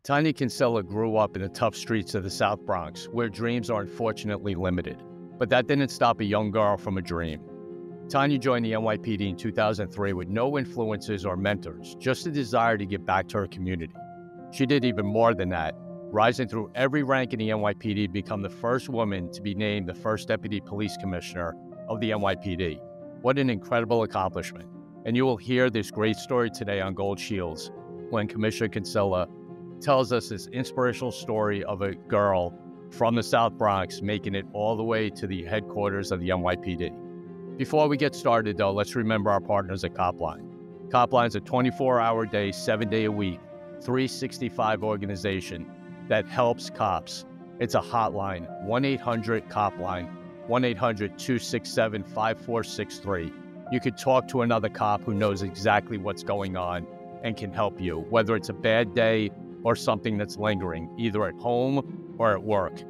Tania Kinsella grew up in the tough streets of the South Bronx, where dreams are unfortunately limited. But that didn't stop a young girl from a dream. Tanya joined the NYPD in 2003 with no influences or mentors, just a desire to give back to her community. She did even more than that, rising through every rank in the NYPD to become the first woman to be named the first Deputy Police Commissioner of the NYPD. What an incredible accomplishment. And you will hear this great story today on Gold Shields when Commissioner Kinsella tells us this inspirational story of a girl from the South Bronx making it all the way to the headquarters of the NYPD. Before we get started, though, let's remember our partners at Copline. Copline's a 24-hour day, 7-day a week, 365 organization that helps cops. It's a hotline, 1-800-COPLINE, 1-800-267-5463. You could talk to another cop who knows exactly what's going on and can help you, whether it's a bad day or something that's lingering, either at home or at work.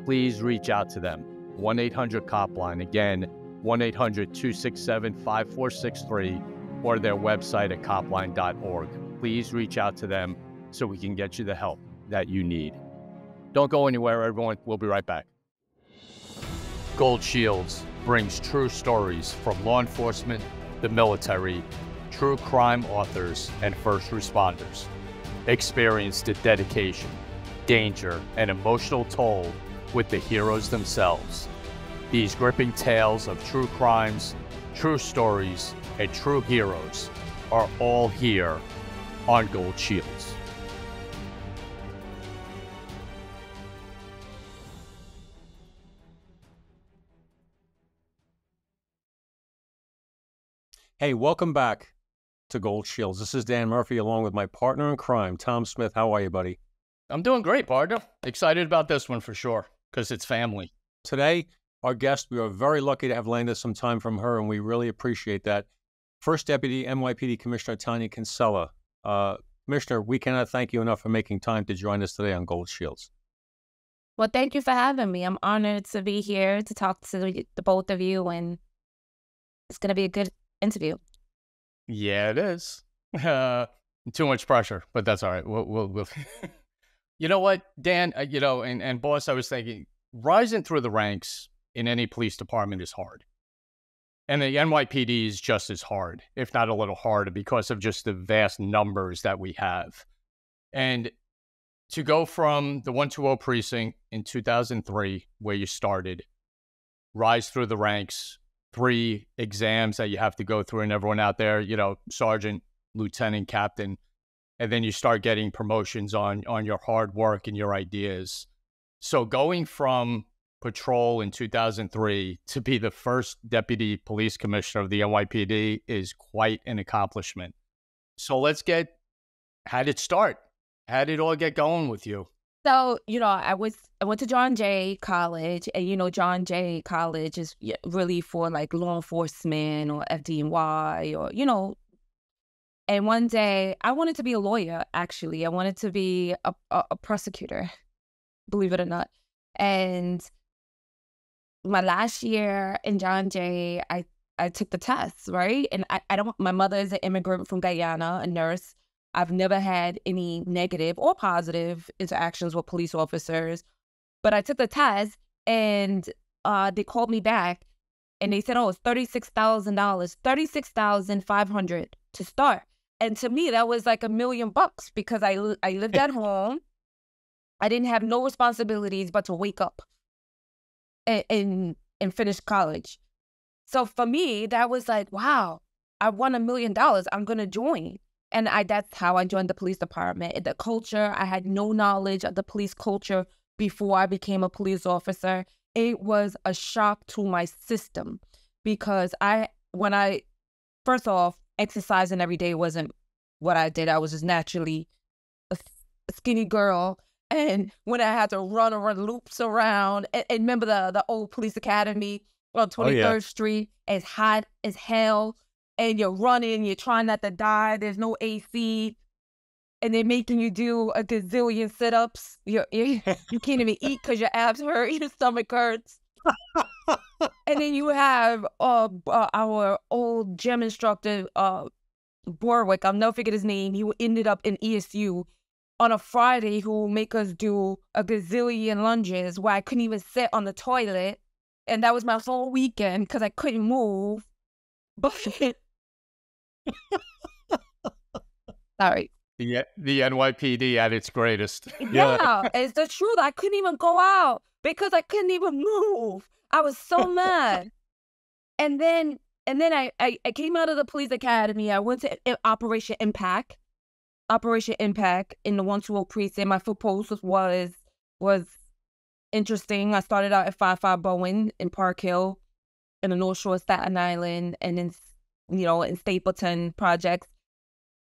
Please reach out to them. 1-800-COPLINE. Again, 1-800-267-5463 or their website at copline.org. Please reach out to them so we can get you the help that you need. Don't go anywhere, everyone. We'll be right back. Gold Shields brings true stories from law enforcement, the military, true crime authors, and first responders. Experience the dedication, danger, and emotional toll with the heroes themselves. These gripping tales of true crimes, true stories, and true heroes are all here on Gold Shields. Hey, welcome back to Gold Shields. This is Dan Murphy along with my partner in crime, Tom Smith. How are you, buddy? I'm doing great, partner. Excited about this one for sure, because it's family. Today, our guest, we are very lucky to have landed some time from her, and we really appreciate that. First Deputy NYPD Commissioner Tania Kinsella. Commissioner, we cannot thank you enough for making time to join us today on Gold Shields. Well, thank you for having me. I'm honored to be here to talk to the both of you, and it's going to be a good interview. Yeah, it is. Too much pressure, but that's all right. We'll You know what, Dan, and boss, I was thinking, rising through the ranks in any police department is hard. And the NYPD is just as hard, if not a little harder, because of just the vast numbers that we have. And to go from the 120 precinct in 2003, where you started, rise through the ranks, 3 exams that you have to go through, and everyone out there, sergeant, lieutenant, captain, and then you start getting promotions on your hard work and your ideas. So going from patrol in 2003 to be the first deputy police commissioner of the NYPD is quite an accomplishment. So how did it start? How did it all get going with you? So, I went to John Jay College, and, John Jay College is really for like law enforcement or FDNY or, and one day I wanted to be a lawyer, actually. I wanted to be a prosecutor, believe it or not. And my last year in John Jay, I took the test, right? And my mother is an immigrant from Guyana, a nurse. I've never had any negative or positive interactions with police officers, but I took the test and they called me back and they said, oh, it's $36,000, $36,500 to start. And to me, that was like $1 million because I lived at home. I didn't have no responsibilities but to wake up and finish college. So for me, that was like, wow, I won $1 million. I'm going to join. And that's how I joined the police department. The culture, I had no knowledge of the police culture before I became a police officer. It was a shock to my system because first off, exercising every day wasn't what I did. I was just naturally a skinny girl. And when I had to run loops around, and remember the old police academy on 23rd Street, as hot as hell. And you're running, you're trying not to die, there's no AC, and they're making you do a gazillion sit-ups. You can't even eat because your abs hurt, your stomach hurts. And then you have our old gym instructor, Borwick, I'll never forget his name. He ended up in ESU. on a Friday who will make us do a gazillion lunges where I couldn't even sit on the toilet. And that was my whole weekend because I couldn't move. But sorry. The NYPD at its greatest. Yeah, it's the truth. I couldn't even go out because I couldn't even move. I was so mad. And then I came out of the police academy. I went to Operation Impact in the 120 precinct. My foot post was interesting. I started out at 55 Bowen in Park Hill in the North Shore of Staten Island, and then, in Stapleton projects.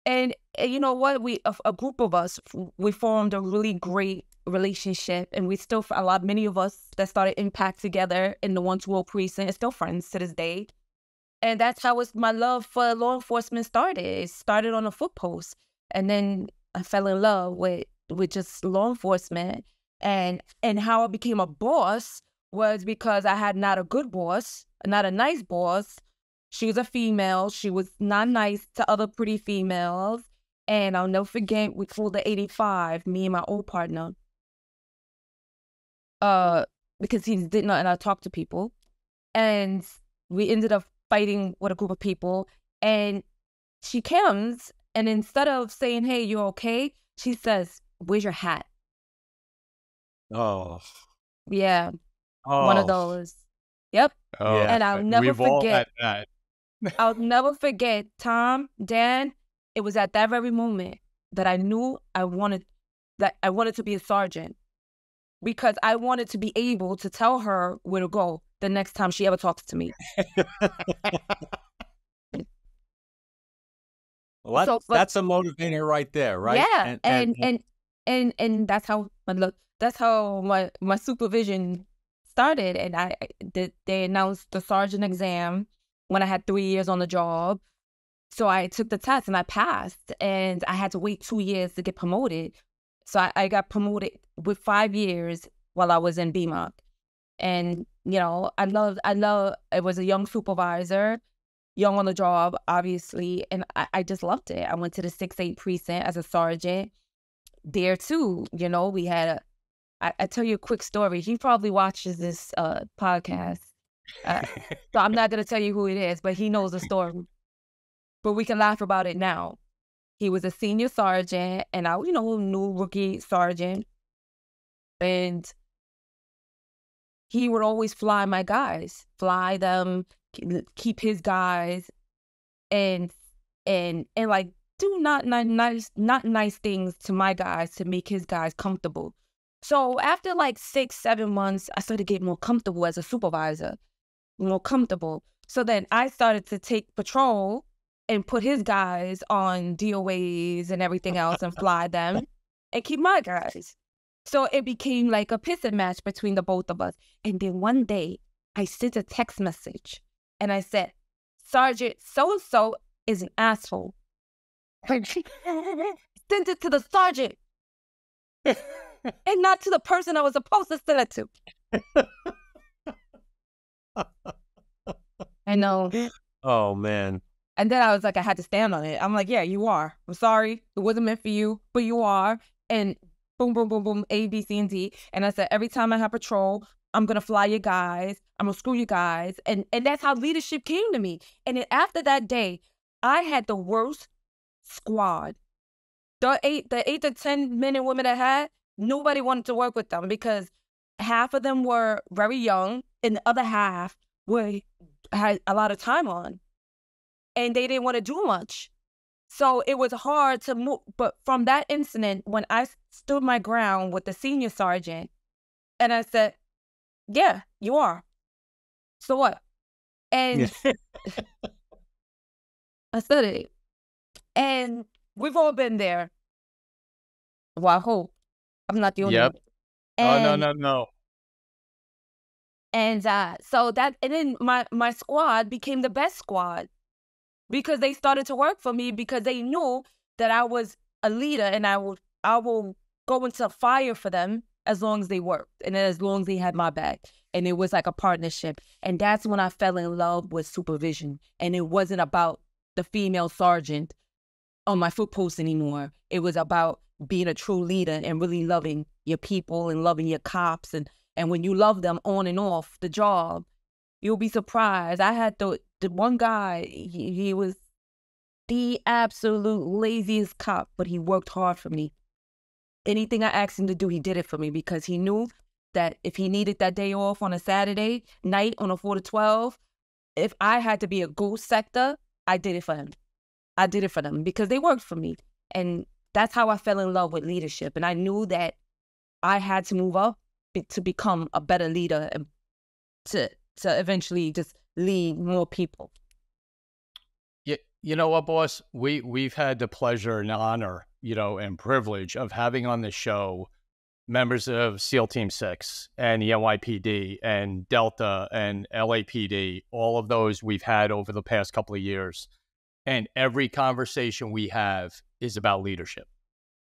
And you know what? A group of us, we formed a really great relationship, and we still, many of us that started Impact together in the 120 precinct are still friends to this day. And that's how my love for law enforcement started. It started on a foot post, and then I fell in love with just law enforcement. And how I became a boss was because I had not a good boss, not a nice boss. She was a female. She was not nice to other pretty females. And I'll never forget, we flew the 85, me and my old partner. Because he didn't know how to talk to people. And we ended up fighting with a group of people. And she comes, and instead of saying, hey, you're okay, she says, where's your hat? Oh. Yeah. Oh. One of those. Yep. Oh, and I'll never forget. All had that. I'll never forget, Tom, Dan, it was at that very moment that I knew I wanted to be a sergeant, because I wanted to be able to tell her where to go the next time she ever talks to me. Well, that's a motivator right there, right? Yeah, and that's how my supervision started. And they announced the sergeant exam when I had 3 years on the job. So I took the test and I passed, and I had to wait 2 years to get promoted. So I got promoted with 5 years while I was in BMOC. And, I was a young supervisor, young on the job, obviously. And I just loved it. I went to the 6-8 precinct as a sergeant. There too, we had I tell you a quick story. He probably watches this podcast. So I'm not going to tell you who it is, but he knows the story. But we can laugh about it now. He was a senior sergeant, and I, new rookie sergeant. And he would always fly my guys, fly them, keep his guys, and like do not nice things to my guys to make his guys comfortable. So after like 6-7 months, I started getting more comfortable as a supervisor, more comfortable. So then I started to take patrol and put his guys on DOAs and everything else and fly them and keep my guys. So it became like a pissing match between the both of us. And then one day I sent a text message and I said, Sergeant so-and-so is an asshole. Sent it to the sergeant and not to the person I was supposed to send it to. I know. Oh, man. And then I was like, I had to stand on it. I'm like, yeah, you are. I'm sorry. It wasn't meant for you, but you are. And boom, boom, boom, boom, A, B, C, and D. And I said, every time I have patrol, I'm going to fly you guys. I'm going to screw you guys. And that's how leadership came to me. And then after that day, I had the worst squad. The 8 to 10 men and women I had, nobody wanted to work with them because half of them were very young and the other half had a lot of time on. And they didn't want to do much. So it was hard to move. But from that incident, when I stood my ground with the senior sergeant, and I said, yeah, you are. So what? And I said it. And we've all been there. Well, I hope I'm not the only one. And, No. And then my squad became the best squad because they started to work for me because they knew that I was a leader and I will go into fire for them as long as they worked and as long as they had my back. And it was like a partnership. And that's when I fell in love with supervision. And it wasn't about the female sergeant on my foot post anymore. It was about being a true leader and really loving your people and loving your cops. And when you love them on and off the job, you'll be surprised. I had the one guy, he was the absolute laziest cop, but he worked hard for me. Anything I asked him to do, he did it for me because he knew that if he needed that day off on a Saturday night on a 4 to 12, if I had to be a ghost sector, I did it for him. I did it for them because they worked for me. And that's how I fell in love with leadership. And I knew that I had to move up to become a better leader and to eventually just lead more people. You know what, boss? We've had the pleasure and honor, and privilege of having on the show members of SEAL Team 6 and the NYPD and Delta and LAPD, all of those we've had over the past couple of years. And every conversation we have is about leadership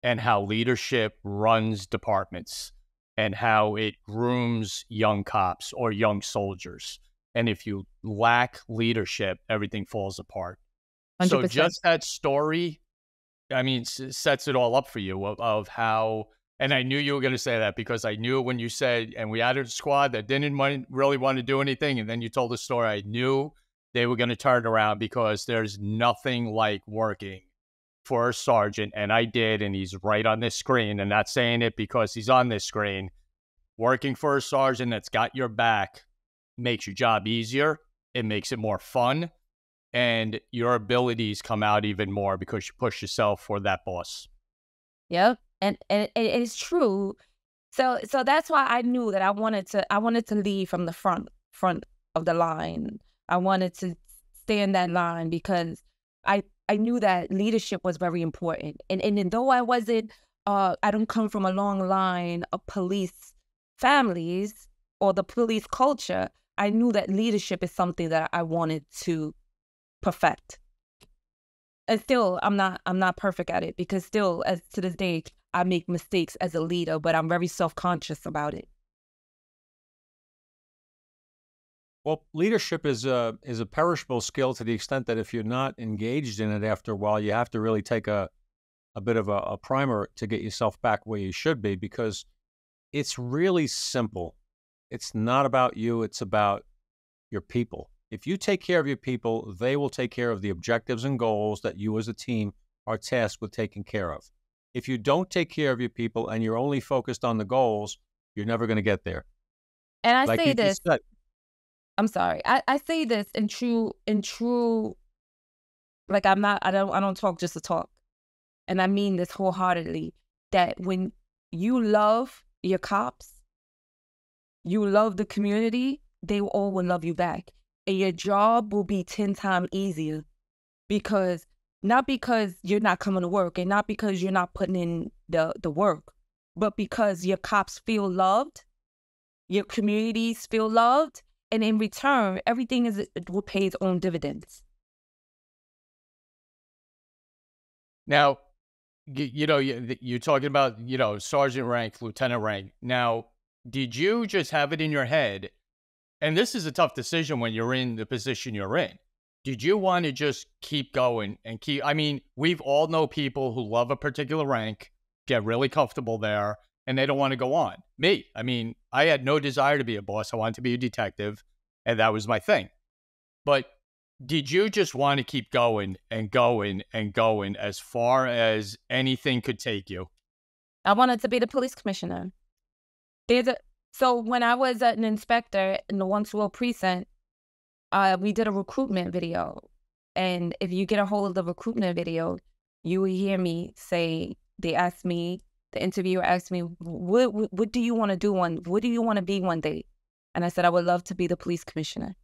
and how leadership runs departments and how it grooms young cops or young soldiers. And if you lack leadership, everything falls apart. 100%. So just that story, I mean, sets it all up for you of how, and I knew you were going to say that because I knew when you said, and we had a squad that didn't really want to do anything, and then you told the story, I knew they were going to turn around because there's nothing like working for a sergeant, and I did, and he's right on this screen, and not saying it because he's on this screen. Working for a sergeant that's got your back makes your job easier. It makes it more fun. And your abilities come out even more because you push yourself for that boss. Yep, and it's true. So that's why I knew that I wanted to lead from the front of the line. I wanted to stay in that line because I knew that leadership was very important. And though I wasn't, I don't come from a long line of police families or the police culture, I knew that leadership is something that I wanted to perfect. And still, I'm not perfect at it because still, as to this day, I make mistakes as a leader, but I'm very self-conscious about it. Well, leadership is a perishable skill to the extent that if you're not engaged in it after a while, you have to really take a bit of a primer to get yourself back where you should be, because it's really simple. It's not about you. It's about your people. If you take care of your people, they will take care of the objectives and goals that you as a team are tasked with taking care of. If you don't take care of your people and you're only focused on the goals, you're never going to get there. And I say this, I'm sorry. I say this in true, like I don't talk just to talk. And I mean this wholeheartedly, that when you love your cops, you love the community, they all will love you back. And your job will be 10 times easier because not because you're not coming to work and not because you're not putting in the work, but because your cops feel loved, your communities feel loved, and in return, everything will pay its own dividends. Now, you're talking about, sergeant rank, lieutenant rank. Now, did you just have it in your head? And this is a tough decision when you're in the position you're in. Did you want to just keep going and I mean, we've all know people who love a particular rank, get really comfortable there, and they don't want to go on. Me, I mean, I had no desire to be a boss. I wanted to be a detective, and that was my thing. But did you just want to keep going and going and going as far as anything could take you? I wanted to be the police commissioner. So when I was an inspector in the 120 precinct, we did a recruitment video. And if you get a hold of the recruitment video, you will hear me say, the interviewer asked me, what do you want to do what do you want to be one day? And I said, I would love to be the police commissioner.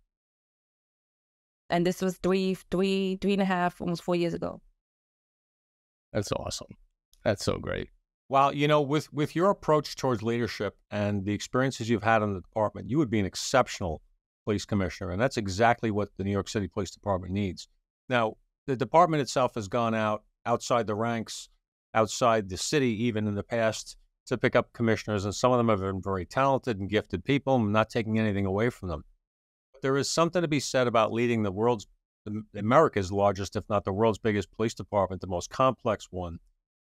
And this was three and a half, almost 4 years ago. That's awesome. That's so great. Well, with your approach towards leadership and the experiences you've had in the department, you would be an exceptional police commissioner. And that's exactly what the New York City Police Department needs. Now, the department itself has gone outside the ranks, outside the city, even in the past, to pick up commissioners. And some of them have been very talented and gifted people. I'm not taking anything away from them. But there is something to be said about leading America's largest, if not the world's biggest police department, the most complex one.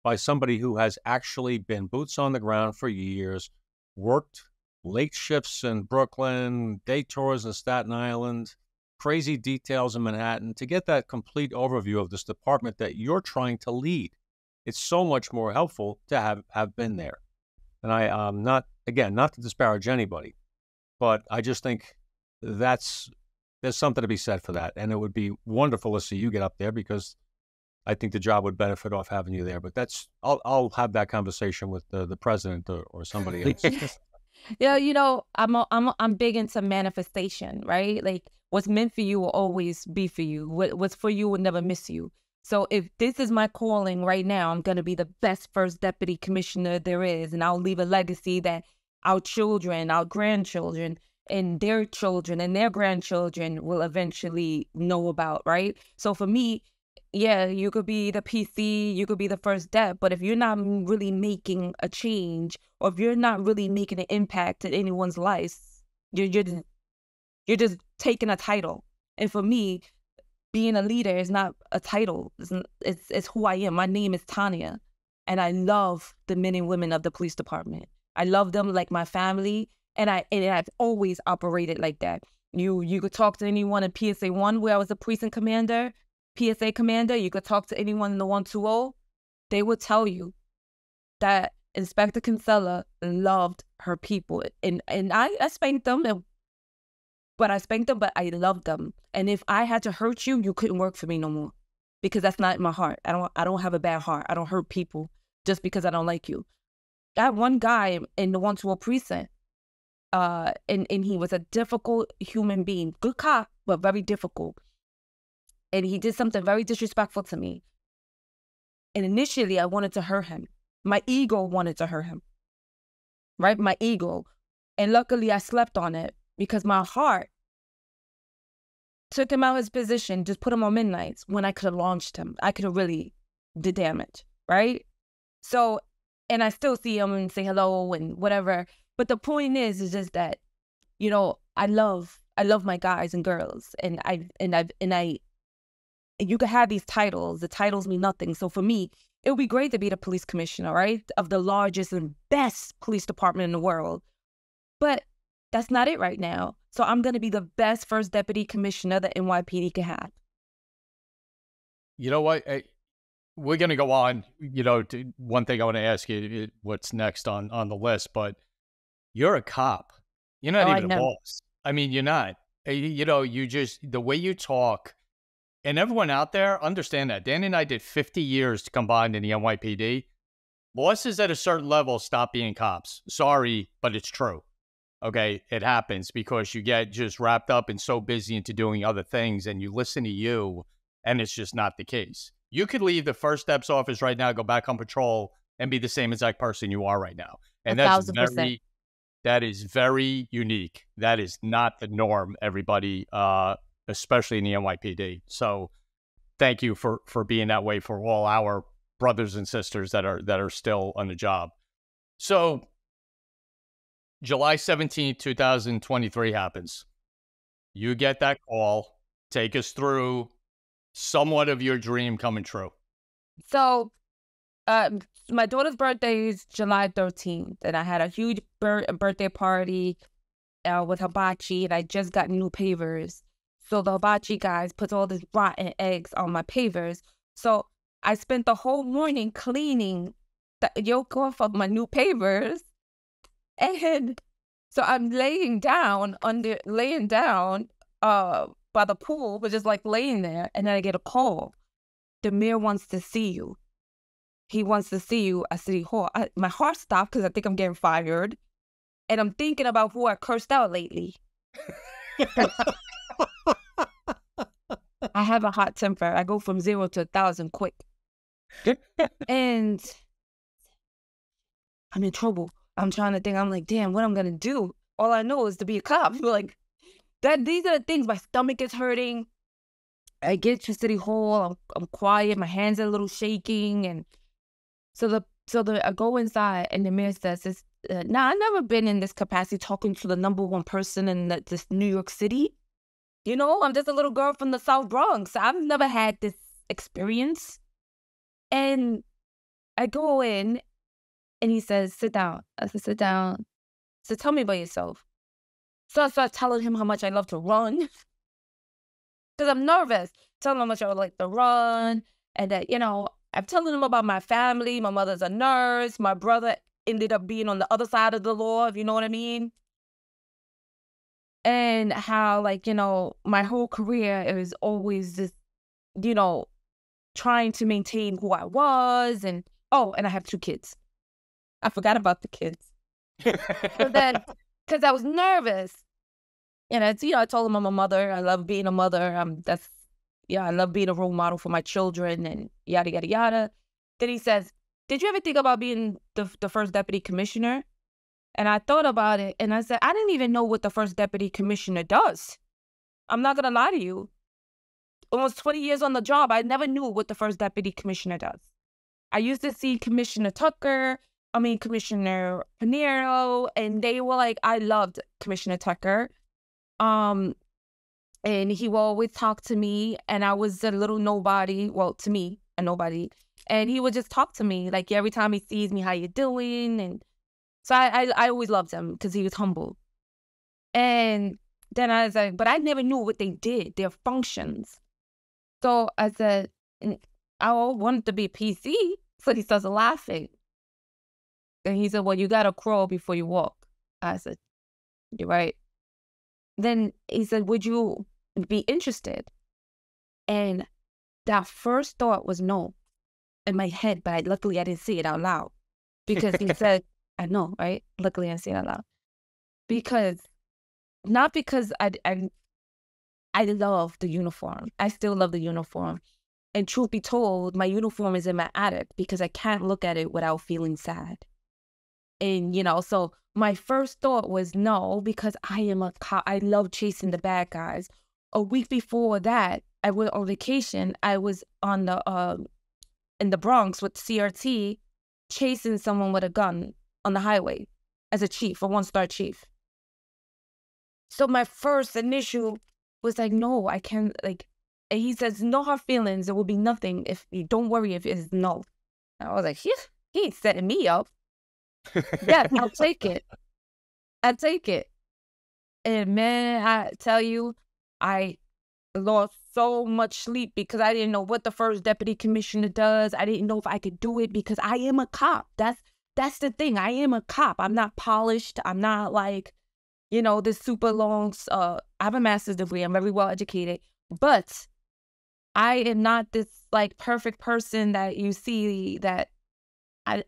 by somebody who has actually been boots on the ground for years, worked late shifts in Brooklyn, day tours in Staten Island, crazy details in Manhattan, to get that complete overview of this department that you're trying to lead. It's so much more helpful to have been there. And I not to disparage anybody, but I just think there's something to be said for that. And it would be wonderful to see you get up there, because I think the job would benefit off having you there. But I'll have that conversation with the president or somebody else. Yeah, you know, I'm big into manifestation, right? Like, what's meant for you will always be for you. What's for you will never miss you. So if this is my calling right now, I'm going to be the best first deputy commissioner there is. And I'll leave a legacy that our children, our grandchildren, and their children and their grandchildren will eventually know about, right? So for me, yeah, you could be the PC, you could be the first dep, but if you're not really making a change, or if you're not really making an impact in anyone's life, you're just taking a title. And for me, being a leader is not a title. It's who I am. My name is Tanya, and I love the men and women of the police department. I love them like my family, and I've always operated like that. You could talk to anyone in PSA 1, where I was a precinct commander, PSA commander. You could talk to anyone in the 120. They would tell you that Inspector Kinsella loved her people, and I spanked them, but I loved them. And if I had to hurt you, you couldn't work for me no more, because that's not in my heart. I don't have a bad heart. I don't hurt people just because I don't like you. I had one guy in the 120 precinct, and he was a difficult human being, good cop, but very difficult. And he did something very disrespectful to me. And initially, I wanted to hurt him. My ego wanted to hurt him, right? My ego. And luckily, I slept on it, because my heart took him out of his position, just put him on midnights, when I could have launched him. I could have really did damage, right? So, and I still see him and say hello and whatever. But the point is just that, you know, I love my guys and girls, and you could have these titles. The titles mean nothing. So for me, it would be great to be the police commissioner, right, of the largest and best police department in the world. But that's not it right now. So I'm going to be the best first deputy commissioner that NYPD can have. You know what? We're going to go on. You know, one thing I want to ask you, what's next on the list, but you're a cop. You're not even a boss. I mean, you're not. You know, the way you talk, and everyone out there, understand that. Dan and I did 50 years combined in the NYPD. Bosses at a certain level stop being cops. Sorry, but it's true. Okay, it happens because you get just wrapped up and so busy into doing other things, and you listen to you, and it's just not the case. You could leave the first steps office right now, go back on patrol, and be the same exact person you are right now. And that's 1,000%. that is very unique. That is not the norm, everybody, especially in the NYPD. So thank you for being that way for all our brothers and sisters that are still on the job. So July 17th, 2023 happens. You get that call. Take us through somewhat of your dream coming true. So my daughter's birthday is July 13th, and I had a huge birthday party with hibachi, and I just got new pavers. So the hibachi guys put all these rotten eggs on my pavers. So I spent the whole morning cleaning the yolk off of my new pavers. And so I'm laying down by the pool, but just like laying there, and then I get a call. The mayor wants to see you. He wants to see you at City Hall. My heart stopped because I think I'm getting fired, and I'm thinking about who I cursed out lately. I have a hot temper. I go from 0 to 1,000 quick, and I'm in trouble. I'm trying to think. I'm like, damn, what I'm gonna do? All I know is to be a cop. Like that. These are the things. My stomach is hurting. I get to City Hall. I'm quiet. My hands are a little shaking, and so I go inside, and the mayor says, "Nah, I've never been in this capacity talking to the #1 person in this New York City. You know, I'm just a little girl from the South Bronx. I've never had this experience." And I go in and he says, sit down. I said, sit down. So tell me about yourself. So I start telling him how much I love to run because I'm nervous. Telling him how much I would like to run and that, I'm telling him about my family. My mother's a nurse. My brother ended up being on the other side of the law, if you know what I mean. And how, my whole career is always just, trying to maintain who I was. And I have 2 kids. I forgot about the kids. So then, because I was nervous. And I told him I'm a mother. I love being a mother. I love being a role model for my children and yada, yada, yada. Then he says, did you ever think about being the first deputy commissioner? And I thought about it and I said, I didn't even know what the first deputy commissioner does. I'm not going to lie to you. Almost 20 years on the job, I never knew what the first deputy commissioner does. I used to see Commissioner Pinheiro, and they were like, I loved Commissioner Tucker. And he will always talk to me, and I was a little nobody. Well, to me, a nobody. And he would just talk to me, like every time he sees me, how you doing? And so I always loved him because he was humble. And then I was like, but I never knew what they did, their functions. So I said, I wanted to be PC. So he starts laughing. And he said, well, you got to crawl before you walk. I said, you're right. Then he said, would you be interested? And that first thought was no in my head, but luckily I didn't say it out loud because he said, I know, right? Luckily I didn't say it out loud. Not because I love the uniform. I still love the uniform. And truth be told, my uniform is in my attic because I can't look at it without feeling sad. And, so my first thought was no, because I am a cop. I love chasing the bad guys. A week before that, I went on vacation. I was on in the Bronx with CRT, chasing someone with a gun on the highway as a chief, a 1-star chief. So my first initial was like, no, I can't, and he says, no hard feelings. There will be nothing if you don't worry if it's no. And I was like, he ain't setting me up. Yes, I'll take it. I'll take it. And man, I tell you, I lost so much sleep because I didn't know what the first deputy commissioner does. I didn't know if I could do it because I am a cop. That's the thing. I am a cop. I'm not polished. I'm not this super long, I have a master's degree. I'm very well educated, but I am not this perfect person that you see that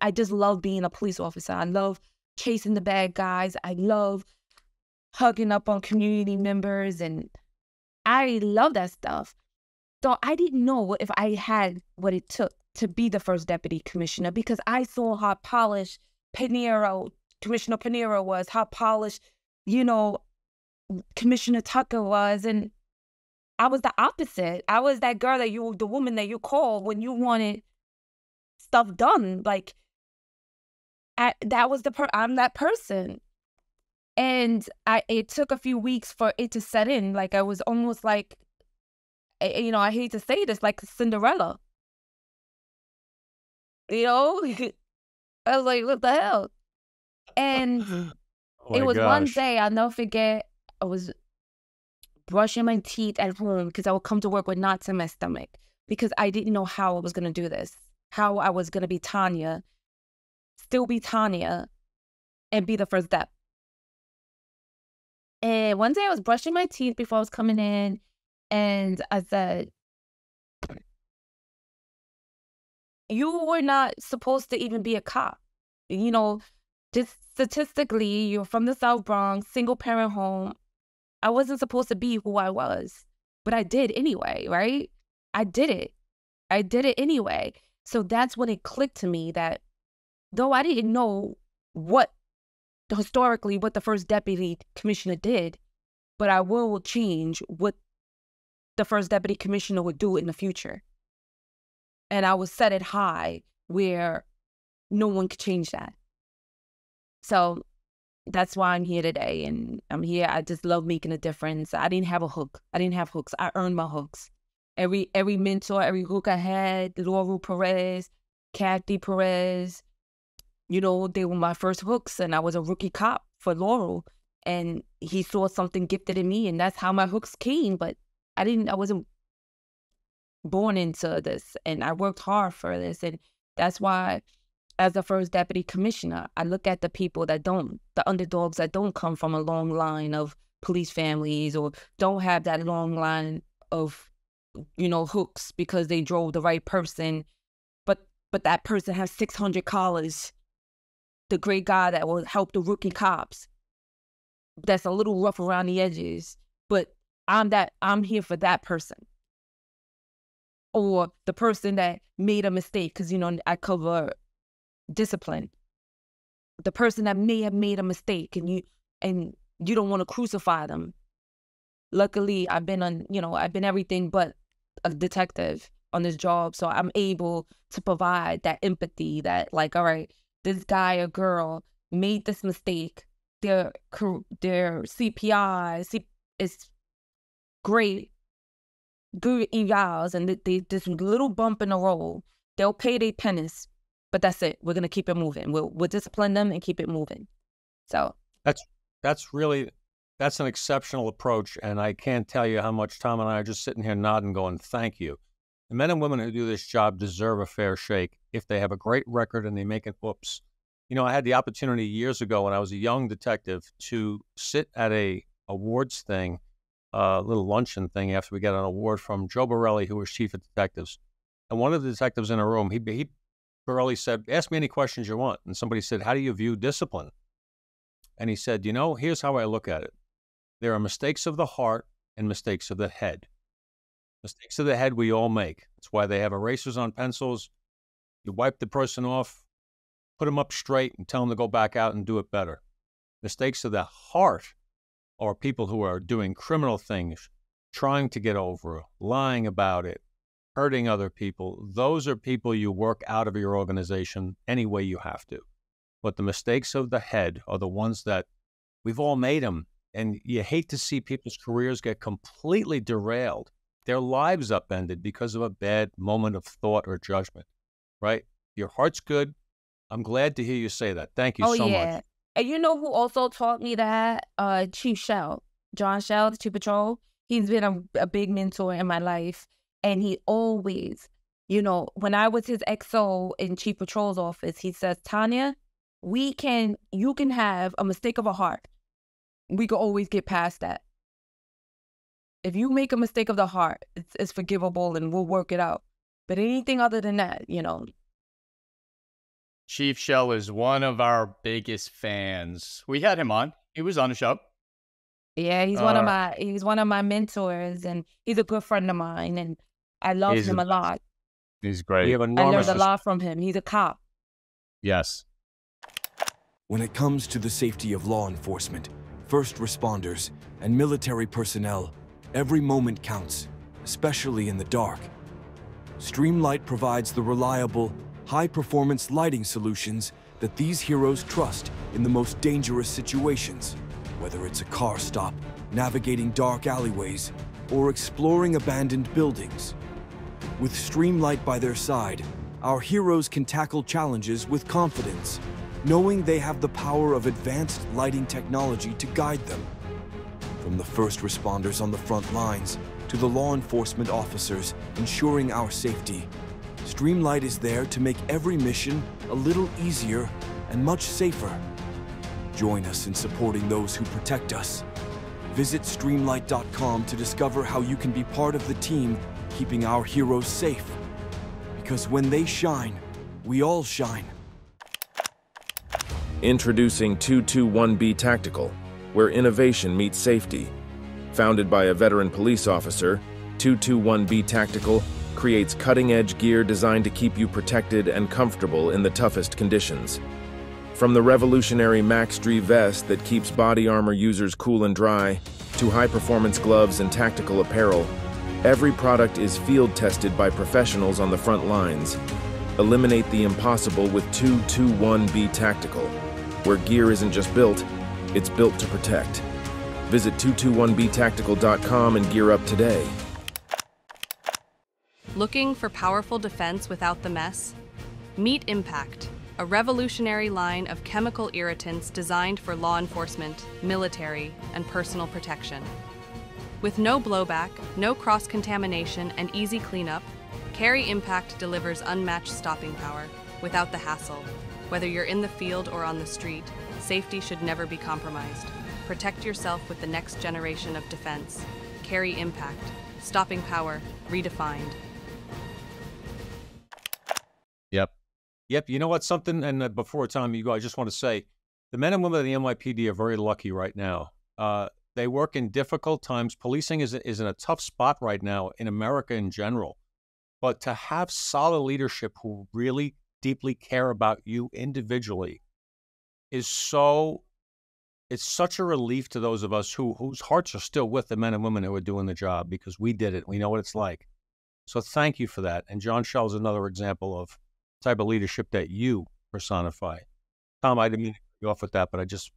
I just love being a police officer. I love chasing the bad guys. I love hugging up on community members, and I love that stuff. So I didn't know if I had what it took to be the first deputy commissioner because I saw how polished Commissioner Pinheiro was, how polished, Commissioner Tucker was, and I was the opposite. I was that girl the woman that you call when you wanted stuff done. I'm that person. And it took a few weeks for it to set in. I was almost I hate to say this, like Cinderella. I was like, what the hell? And it was one day, I'll never forget, I was brushing my teeth at home because I would come to work with knots in my stomach because I didn't know how I was going to do this, how I was going to be Tanya, still be Tanya, and be the first step. And one day I was brushing my teeth before I was coming in, and I said, you were not supposed to even be a cop. Just statistically, you're from the South Bronx, single parent home. I wasn't supposed to be who I was, but I did anyway, right? I did it anyway. So that's when it clicked to me that though I didn't know historically what the first deputy commissioner did, but I will change what the first deputy commissioner would do in the future. And I would set it high where no one could change that. So that's why I'm here today. And I'm here. I just love making a difference. I didn't have a hook. I didn't have hooks. I earned my hooks. Every mentor, every hook I had, Laurel Perez, Kathy Perez, you know, they were my first hooks, and I was a rookie cop for Laurel, and he saw something gifted in me, and that's how my hooks came. But I wasn't born into this, and I worked hard for this, and that's why, as the first deputy commissioner, I look at the people that don't, the underdogs that don't come from a long line of police families or don't have that long line of, you know, hooks because they drove the right person, but that person has 600 collars. The great guy that will help the rookie cops. That's a little rough around the edges, but I'm here for that person. Or the person that made a mistake, because, you know, I cover discipline. The person that may have made a mistake, and you don't want to crucify them. Luckily, I've been everything but a detective on this job, so I'm able to provide that empathy that, like, all right, this guy or girl made this mistake. Their CPI is great, good evals, and this little bump in the road, they'll pay their pennies, but that's it. We're gonna keep it moving. We'll discipline them and keep it moving. So that's an exceptional approach, and I can't tell you how much Tom and I are just sitting here nodding, going, "Thank you." The men and women who do this job deserve a fair shake if they have a great record and they make it whoops. You know, I had the opportunity years ago when I was a young detective to sit at a awards thing, a little luncheon thing after we got an award from Joe Borelli, who was chief of detectives. And one of the detectives in a room, Borelli said, "Ask me any questions you want." And somebody said, "How do you view discipline?" And he said, "You know, here's how I look at it. There are mistakes of the heart and mistakes of the head. Mistakes of the head we all make. That's why they have erasers on pencils. You wipe the person off, put them up straight, and tell them to go back out and do it better. Mistakes of the heart are people who are doing criminal things, trying to get over, lying about it, hurting other people. Those are people you work out of your organization any way you have to. But the mistakes of the head are the ones that we've all made them. And you hate to see people's careers get completely derailed, their lives upended because of a bad moment of thought or judgment, right? Your heart's good. I'm glad to hear you say that. Thank you so much. And you know who also taught me that? Chief Shell, John Shell, the Chief Patrol. He's been a big mentor in my life. And he always, you know, when I was his XO in Chief Patrol's office, he says, "Tanya, you can have a mistake of a heart. We can always get past that. If you make a mistake of the heart, it's forgivable and we'll work it out. But anything other than that, you know." Chief Shell is one of our biggest fans. We had him on. He was on the show. Yeah, he's one of my mentors, and he's a good friend of mine, and I love him a lot. He's great. We have I learned a lot from him. He's a cop. Yes. When it comes to the safety of law enforcement, first responders, and military personnel, every moment counts, especially in the dark. Streamlight provides the reliable, high-performance lighting solutions that these heroes trust in the most dangerous situations, whether it's a car stop, navigating dark alleyways, or exploring abandoned buildings. With Streamlight by their side, our heroes can tackle challenges with confidence, knowing they have the power of advanced lighting technology to guide them. From the first responders on the front lines to the law enforcement officers ensuring our safety, Streamlight is there to make every mission a little easier and much safer. Join us in supporting those who protect us. Visit Streamlight.com to discover how you can be part of the team keeping our heroes safe. Because when they shine, we all shine. Introducing 221B Tactical, where innovation meets safety. Founded by a veteran police officer, 221B Tactical creates cutting-edge gear designed to keep you protected and comfortable in the toughest conditions. From the revolutionary MaxDree vest that keeps body armor users cool and dry, to high-performance gloves and tactical apparel, every product is field-tested by professionals on the front lines. Eliminate the impossible with 221B Tactical, where gear isn't just built, it's built to protect. Visit 221btactical.com and gear up today. Looking for powerful defense without the mess? Meet Impact, a revolutionary line of chemical irritants designed for law enforcement, military, and personal protection. With no blowback, no cross-contamination, and easy cleanup, Carry Impact delivers unmatched stopping power without the hassle. Whether you're in the field or on the street, safety should never be compromised. Protect yourself with the next generation of defense. Carry Impact, stopping power redefined. Yep. Yep. You know what? Something, and before time you go, I just want to say, the men and women of the NYPD are very lucky right now. They work in difficult times. Policing is in a tough spot right now in America in general. But to have solid leadership who really deeply care about you individually it's such a relief to those of us whose hearts are still with the men and women who are doing the job, because we did it. We know what it's like. So thank you for that. And John Shell is another example of the type of leadership that you personify. Tom, I didn't mean to cut you off with that, but I just...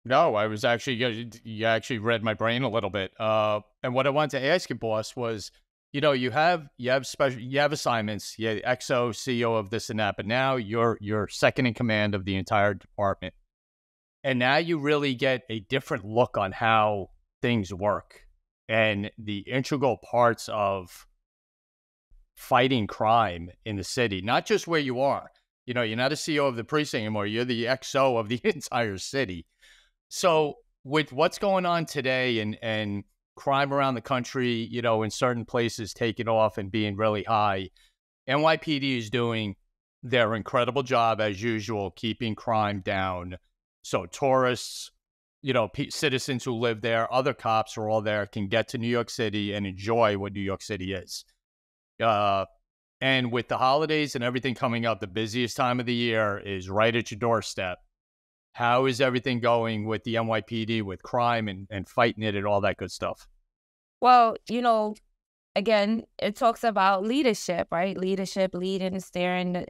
No, I was actually, you actually read my brain a little bit. And what I wanted to ask you, boss, was, you know, you have assignments, you XO, CEO of this and that, but now you're second in command of the entire department. And now you really get a different look on how things work and the integral parts of fighting crime in the city, not just where you are. You know, you're not a CEO of the precinct anymore. You're the XO of the entire city. So with what's going on today and crime around the country, you know, in certain places taking off and being really high, NYPD is doing their incredible job as usual, keeping crime down. So tourists, you know, citizens who live there, other cops are all there, can get to New York City and enjoy what New York City is. And with the holidays and everything coming up, the busiest time of the year is right at your doorstep. How is everything going with the NYPD, with crime and fighting it and all that good stuff? Well, you know, again, it talks about leadership, right? Leadership, leading, steering.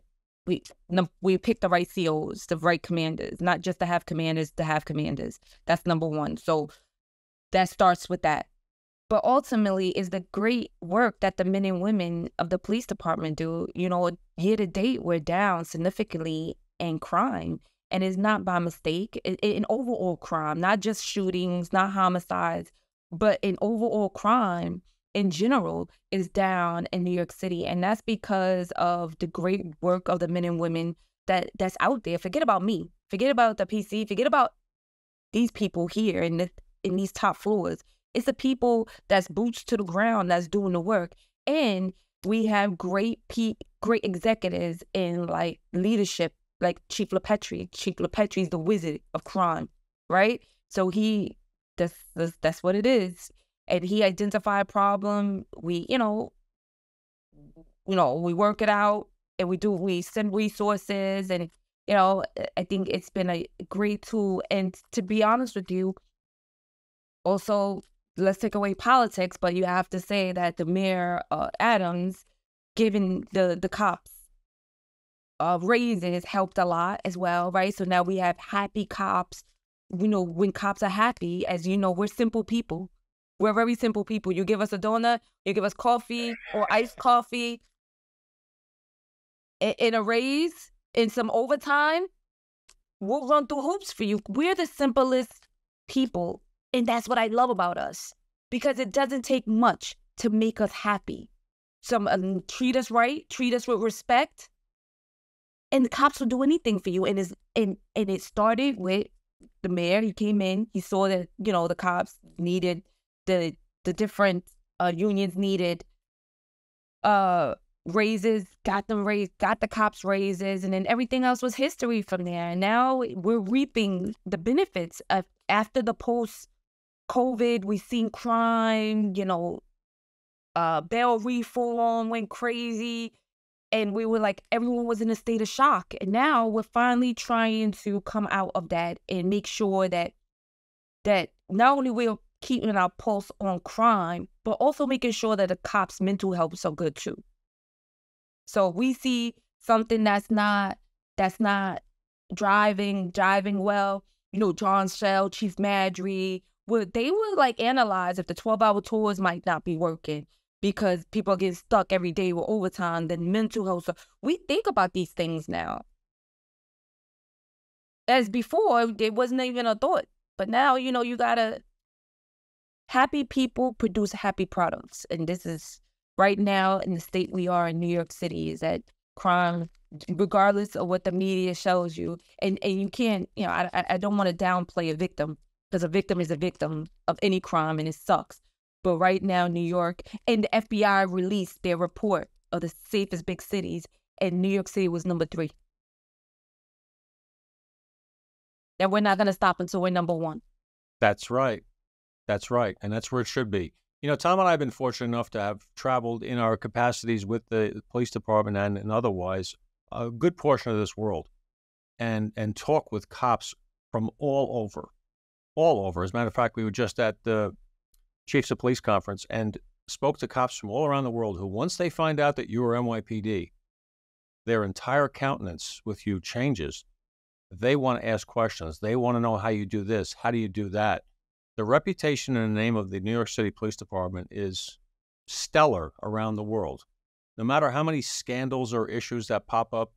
We pick the right COs, the right commanders, not just to have commanders, to have commanders. That's number one. So that starts with that. But ultimately is the great work that the men and women of the police department do. You know, year to date, we're down significantly in crime. And it's not by mistake. In overall crime, not just shootings, not homicides, but in overall crime in general is down in New York City. And that's because of the great work of the men and women that's out there. Forget about me. Forget about the PC. Forget about these people here in these top floors. It's the people that's boots to the ground that's doing the work. And we have great executives in like leadership, like Chief LaPetrie. Chief LaPetrie's the wizard of crime, right? So that's what it is. And he identified a problem. We work it out, and we send resources, and I think it's been a great tool. And to be honest with you, also, let's take away politics, but you have to say that the Mayor Adams giving the cops raises helped a lot as well, right? So now we have happy cops. You know, when cops are happy, as you know, we're simple people. We're very simple people. You give us a donut, you give us coffee or iced coffee, and a raise, and some overtime, we'll run through hoops for you. We're the simplest people, and that's what I love about us, because it doesn't take much to make us happy. Treat us right, treat us with respect, and the cops will do anything for you. And it started with the mayor. He came in, he saw that, the cops needed, the different unions needed raises, got them raised, got the cops raises, and then everything else was history from there. And now we're reaping the benefits of after the post-COVID. We've seen crime, bail reform went crazy, and we were like, everyone was in a state of shock. And now we're finally trying to come out of that and make sure that not only we're keeping our pulse on crime, but also making sure that the cops' mental health is so good too. So we see something that's not driving well. John Shell, Chief Madry, they would like analyze if the 12-hour tours might not be working. because people are getting stuck every day with overtime, then mental health. So we think about these things now. As before, it wasn't even a thought. But now, you know, you gotta, happy people produce happy products. And this is right now in the state we are in New York City, is that crime, regardless of what the media shows you, and you can't, you know, I don't want to downplay a victim, because a victim is a victim of any crime and it sucks. But right now, New York, and the FBI released their report of the safest big cities, and New York City was number 3. And we're not going to stop until we're number 1. That's right. That's right. And that's where it should be. You know, Tom and I have been fortunate enough to have traveled in our capacities with the police department and otherwise a good portion of this world, and talk with cops from all over. As a matter of fact, we were just at the Chiefs of Police Conference and spoke to cops from all around the world who, once they find out that you are NYPD, their entire countenance with you changes. They want to ask questions. They want to know how you do this. How do you do that? The reputation and the name of the New York City Police Department is stellar around the world. No matter how many scandals or issues that pop up,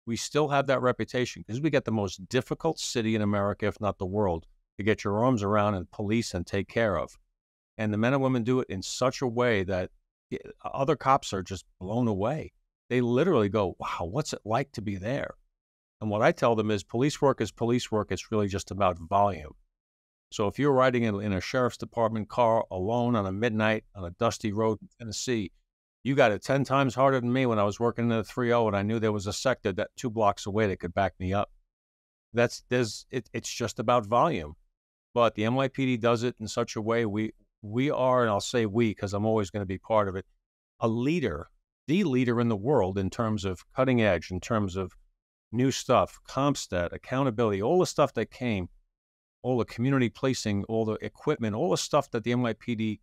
we still have that reputation because we get the most difficult city in America, if not the world, to get your arms around and police and take care of. And the men and women do it in such a way that other cops are just blown away. They literally go, wow, what's it like to be there? And what I tell them is police work is police work. It's really just about volume. So if you're riding in a sheriff's department car alone on a midnight on a dusty road in Tennessee, you got it 10 times harder than me when I was working in the 3-0 and I knew there was a sector that 2 blocks away that could back me up. It's just about volume. But the NYPD does it in such a way we are, and I'll say we because I'm always going to be part of it, a leader, the leader in the world in terms of cutting edge, in terms of new stuff, CompStat, accountability, all the stuff that came, all the community policing, all the equipment, all the stuff that the NYPD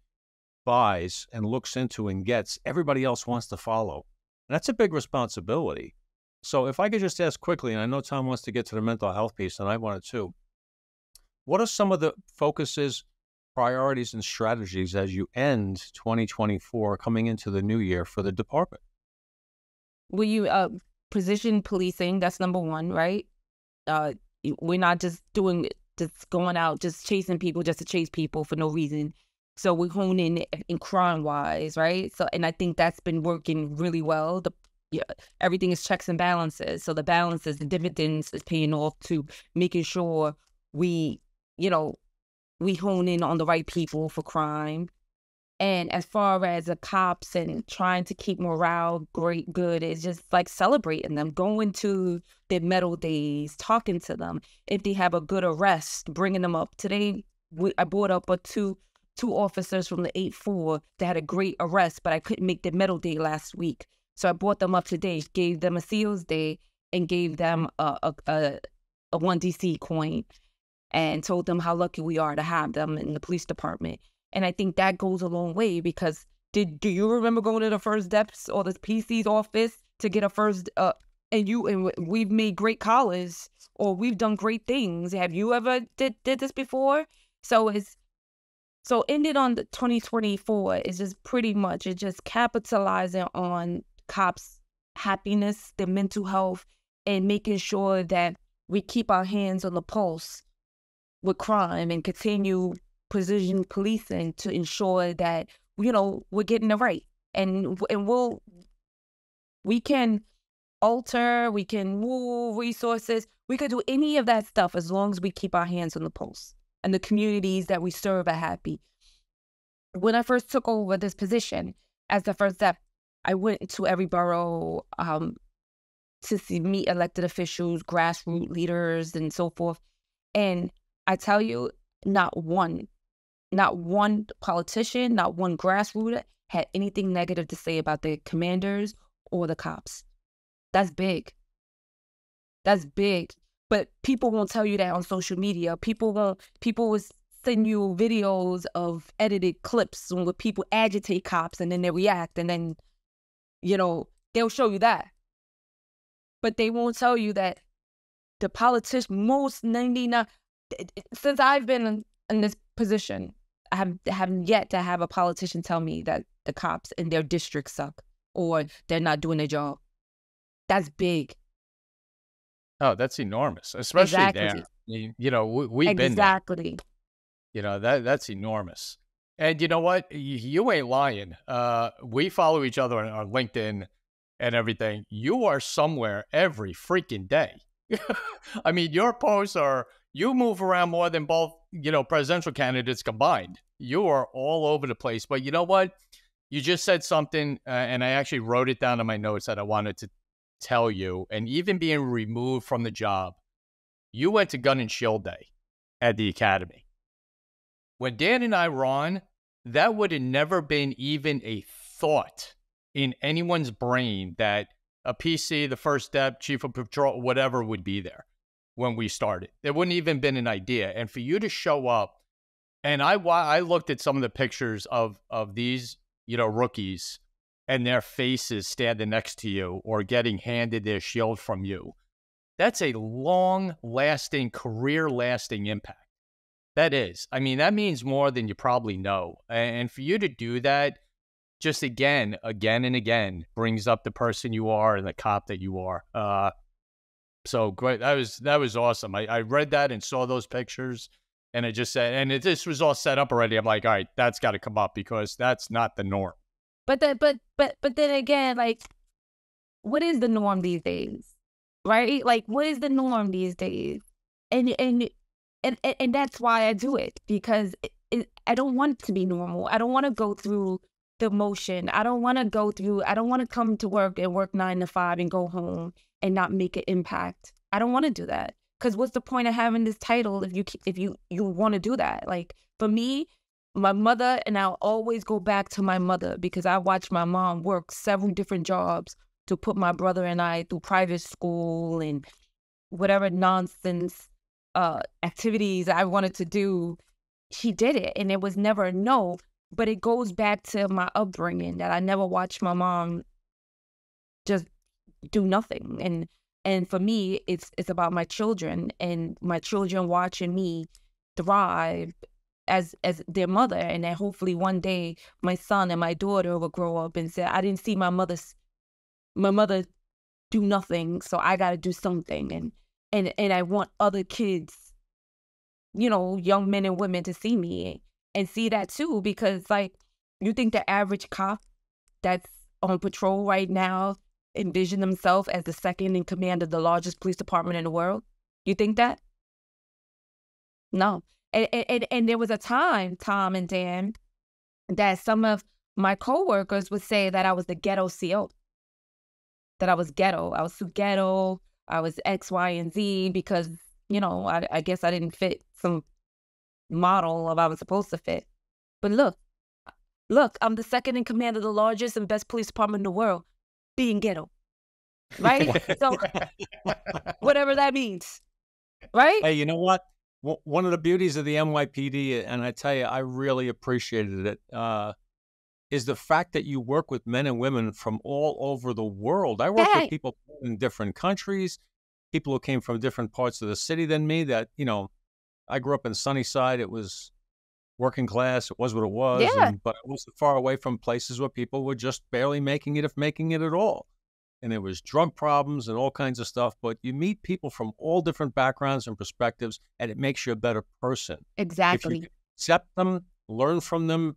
buys and looks into and gets, everybody else wants to follow. And that's a big responsibility. So if I could just ask quickly, and I know Tom wants to get to the mental health piece, and I wanted to, what are some of the focuses, priorities, and strategies as you end 2024 coming into the new year for the department? Well, you precision policing, that's number 1, right? We're not just going out, just chasing people just to chase people for no reason. So we're honing in crime-wise, right? So, and I think that's been working really well. Everything is checks and balances. So the balances, the dividends is paying off to making sure we hone in on the right people for crime. And as far as the cops and trying to keep morale good, it's just like celebrating them, going to their medal days, talking to them. If they have a good arrest, bringing them up. Today, I brought up two officers from the 8-4 that had a great arrest, but I couldn't make their medal day last week. So I brought them up today, gave them a SEALs day, and gave them a 1DC coin, and told them how lucky we are to have them in the police department. And I think that goes a long way because do you remember going to the first deps or the PC's office to get a first, and we've made great collars or we've done great things. Have you ever did this before? So ended on the 2024 is just pretty much, it's just capitalizing on cops' happiness, their mental health, and making sure that we keep our hands on the pulse with crime and continue precision policing to ensure that, we're getting it right. And we can alter, we can move resources, we could do any of that stuff as long as we keep our hands on the pulse and the communities that we serve are happy. When I first took over this position as the first step, I went to every borough to meet elected officials, grassroots leaders, and so forth. And I tell you, not one politician, not one grassroots had anything negative to say about the commanders or the cops. That's big. That's big. But people won't tell you that on social media. People will send you videos of edited clips where people agitate cops and then they react and then, they'll show you that. But they won't tell you that the politician, most 99, since I've been in this position, I haven't yet to have a politician tell me that the cops in their district suck or they're not doing their job. That's big. Oh, that's enormous, especially there. You know, we've been there. Exactly. You know, that's enormous. And you know what? You ain't lying. We follow each other on LinkedIn and everything. You are somewhere every freaking day. I mean, your posts are, you move around more than both, you know, presidential candidates combined. You are all over the place. But you know what? You just said something, and I actually wrote it down in my notes that I wanted to tell you. And even being removed from the job, you went to Gun and Shield Day at the Academy. When Dan and I were on, that would have never been even a thought in anyone's brain that a PC, the first step, chief of patrol, whatever would be there when we started. There wouldn't even been an idea. And for you to show up, and I looked at some of the pictures of these, you know, rookies and their faces standing next to you or getting handed their shield from you. That's a long-lasting, career-lasting impact. That is. I mean, that means more than you probably know. And for you to do that, just again and again, brings up the person you are and the cop that you are. So great. That was awesome. I read that and saw those pictures, and it just said, and this was all set up already. I'm like, all right, that's got to come up because that's not the norm. But then again, like, what is the norm these days, right? Like, what is the norm these days? And that's why I do it, because I don't want it to be normal. I don't want to go through the motion. I don't want to come to work and work 9 to 5 and go home and not make an impact. I don't want to do that. Because what's the point of having this title if you want to do that? Like, for me, my mother, and I'll always go back to my mother because I watched my mom work several different jobs to put my brother and I through private school and whatever nonsense activities I wanted to do. She did it, and it was never a no. But it goes back to my upbringing that I never watched my mom just do nothing. And for me, it's about my children and my children watching me thrive as their mother. And then hopefully one day my son and my daughter will grow up and say, I didn't see my mother do nothing, so I got to do something. And I want other kids, you know, young men and women to see me and see that too, because like, you think the average cop that's on patrol right now envision themselves as the second in command of the largest police department in the world? You think that? No. And there was a time, Tom and Dan, that some of my coworkers would say that I was the ghetto CO, that I was ghetto. I was too ghetto. I was X, Y, and Z because, you know, I guess I didn't fit some model of I was supposed to fit. But look, I'm the second in command of the largest and best police department in the world, being ghetto, right? So whatever that means, right? Hey, you know what? One of the beauties of the NYPD, and I tell you, I really appreciated it, is the fact that you work with men and women from all over the world. I work with people in different countries, people who came from different parts of the city than me that, you know, I grew up in Sunnyside. It was working class. It was what it was. Yeah. But it wasn't far away from places where people were just barely making it, if making it at all. And there was drug problems and all kinds of stuff. But you meet people from all different backgrounds and perspectives, and it makes you a better person. Exactly. If you accept them, learn from them,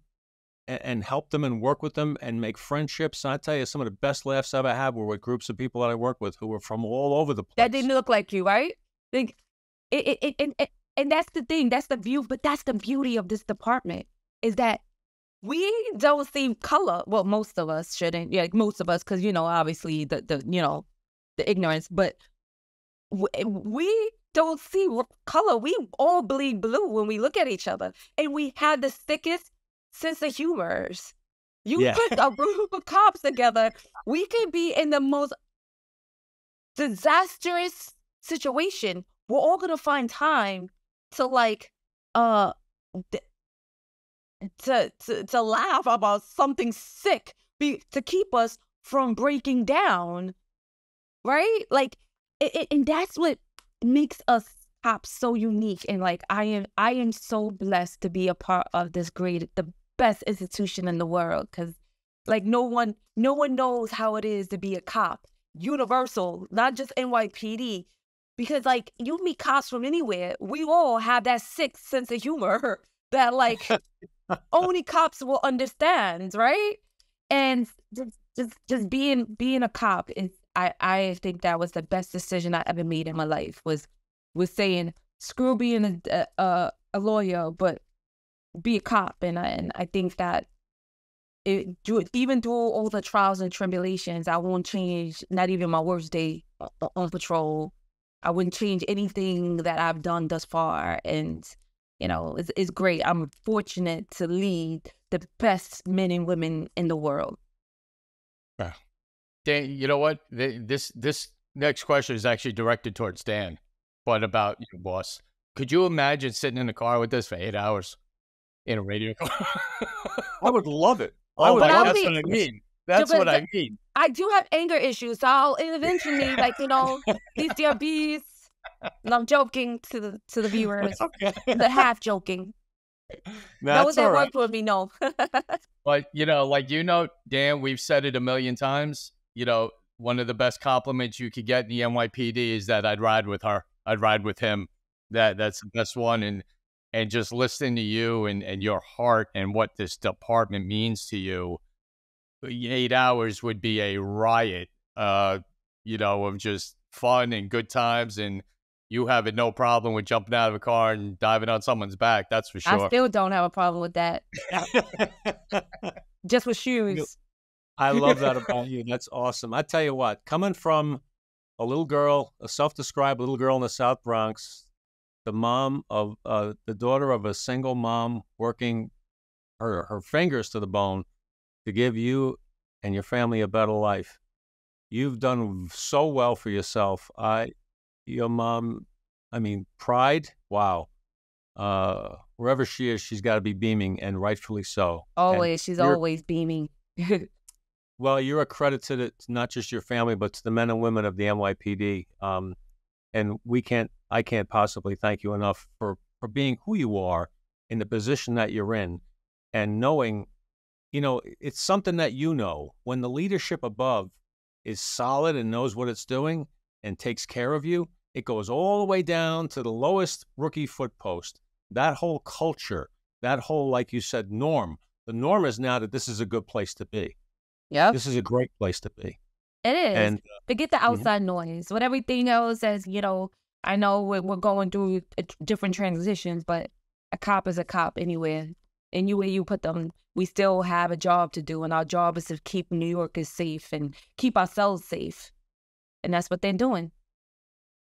and help them and work with them and make friendships. And I tell you, some of the best laughs I ever had were with groups of people that I work with who were from all over the place. That didn't look like you, right? Like, and that's the thing. That's the view. But that's the beauty of this department, is that we don't see color. Well, most of us shouldn't. Yeah, most of us, because, you know, obviously the ignorance. But we don't see color. We all bleed blue when we look at each other, and we have the thickest sense of humors. You put a group of cops together, we can be in the most disastrous situation. We're all gonna find time to to laugh about something sick, to keep us from breaking down, right? Like, and that's what makes us cops so unique. And like, I am so blessed to be a part of the best institution in the world, because Like no one knows how it is to be a cop. Universal, not just NYPD. Because like you meet cops from anywhere, we all have that sixth sense of humor that like only cops will understand, right? And just being a cop is I think that was the best decision I ever made in my life was saying screw being a lawyer, but be a cop. And I think that even through all the trials and tribulations, I won't change, not even my worst day on patrol. I wouldn't change anything that I've done thus far. And, you know, it's great. I'm fortunate to lead the best men and women in the world. Dan, you know what? This next question is actually directed towards Dan, but about you, boss. Could you imagine sitting in a car with this for 8 hours in a radio car? I would love it. Oh, But that's what I mean. That's what I mean. I do have anger issues, so I'll eventually, like, you know, these DRBs. And I'm joking to the viewers. Okay. The half joking. That's that all right. work for me, no. But, you know, like, you know, Dan, we've said it a million times. You know, one of the best compliments you could get in the NYPD is that I'd ride with her. I'd ride with him. That's the best one. And just listening to you and your heart and what this department means to you, 8 hours would be a riot, you know, of just fun and good times. And you having no problem with jumping out of a car and diving on someone's back. That's for sure. I still don't have a problem with that. Just with shoes. I love that about you. That's awesome. I tell you what, coming from a little girl, a self-described little girl in the South Bronx, the mom of the daughter of a single mom working her fingers to the bone to give you and your family a better life. You've done so well for yourself. Your mom, I mean, pride, wow. Wherever she is, she's got to be beaming, and rightfully so. Always. She's always beaming. Well, you're a credit to not just your family, but to the men and women of the NYPD. And I can't possibly thank you enough for being who you are in the position that you're in, and knowing, you know, it's something that you know. When the leadership above is solid and knows what it's doing and takes care of you, it goes all the way down to the lowest rookie foot post. That whole culture, that whole, like you said, norm. The norm is now that this is a good place to be. Yep. This is a great place to be. It is. And forget the outside noise. What everything else as, you know, I know we're going through different transitions, but a cop is a cop anywhere. Anywhere you put them, we still have a job to do, and our job is to keep New Yorkers safe and keep ourselves safe. And that's what they're doing.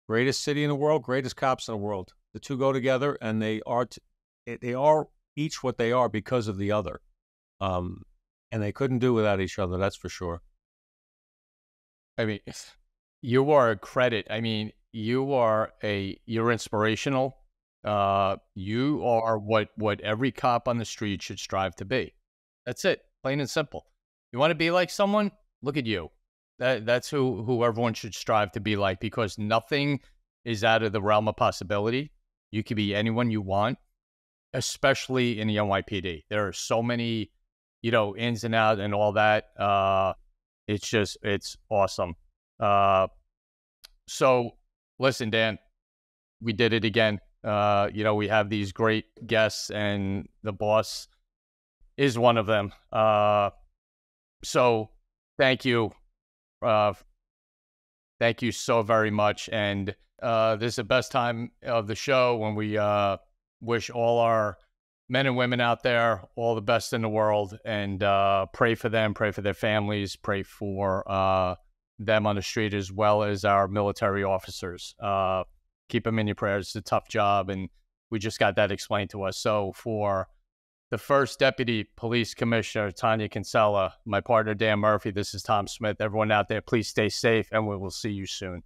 Greatest city in the world, greatest cops in the world. The two go together, and they are each what they are because of the other. And they couldn't do without each other, that's for sure. I mean, you are a credit. I mean, you're inspirational. You are what every cop on the street should strive to be. That's it, plain and simple. You want to be like someone? Look at you. That's who everyone should strive to be like, because nothing is out of the realm of possibility. You can be anyone you want, especially in the NYPD. There are so many, you know, ins and outs and all that. It's awesome. So listen, Dan, we did it again. You know, we have these great guests, and the boss is one of them. So thank you. Thank you so very much. And this is the best time of the show when we wish all our men and women out there all the best in the world, and pray for them, pray for their families, pray for them on the street, as well as our military officers. Keep them in your prayers. It's a tough job, and we just got that explained to us. So for the first Deputy Police Commissioner, Tania Kinsella, my partner, Dan Murphy, this is Tom Smith. Everyone out there, please stay safe, and we will see you soon.